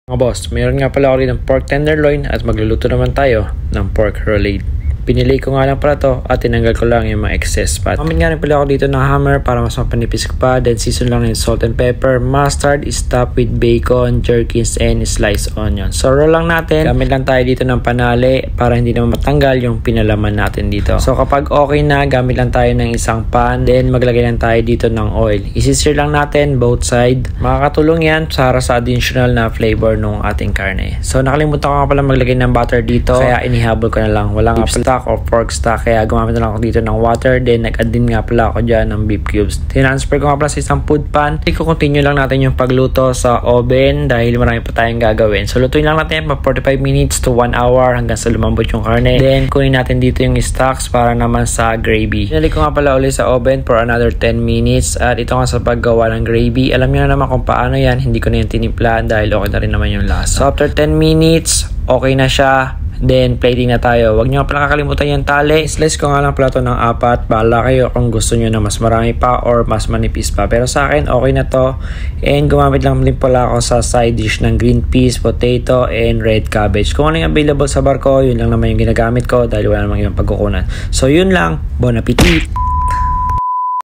Mga boss, mayroon nga pala ako rin ng pork tenderloin at magluluto naman tayo ng pork roulade. Pinili ko nga lang pala to at tinanggal ko lang yung mga excess fat. Mamit nga rin pala ako dito ng hammer para mas mapanipis ko pa. Then season lang ng salt and pepper. Mustard is topped with bacon, jerkins, and sliced onion. So roll lang natin. Gamit lang tayo dito ng panali para hindi naman matanggal yung pinalaman natin dito. So kapag okay na, gamit lang tayo ng isang pan. Then maglagay lang tayo dito ng oil. Isisir lang natin both side. Makakatulong yan para sa additional na flavor ng ating karne. So nakalimutan ko nga pala maglagay ng butter dito. Kaya inihabol ko na lang. Walang stock or pork stock, kaya gumamit na lang ako dito ng water. Then nag-add din nga pala ako dyan ng beef cubes. Tinransfer ko nga pala sa isang food pan. I-continue lang natin yung pagluto sa oven dahil marami pa tayong gagawin. So lutuin lang natin pa 45 minutes to 1 hour hanggang sa lumambot yung karne. Then kunin natin dito yung stocks para naman sa gravy. Pinalik ko nga pala ulit sa oven for another 10 minutes at ito nga sa paggawa ng gravy. Alam niyo na naman kung paano yan. Hindi ko na yung tinimpla dahil okay na rin naman yung lasa. So after 10 minutes, okay na siya. Then, plating na tayo. Huwag nyo pala kakalimutan yung tali. Slice ko nga lang pala ito ng 4. Bahala kayo kung gusto nyo na mas marami pa or mas manipis pa. Pero sa akin, okay na to. And gumamit lang din pala ako sa side dish ng green peas, potato, and red cabbage. Kung ano yung available sa bar ko, yun lang naman yung ginagamit ko dahil wala namang ibang pagkukunan. So, yun lang. Bon appetit!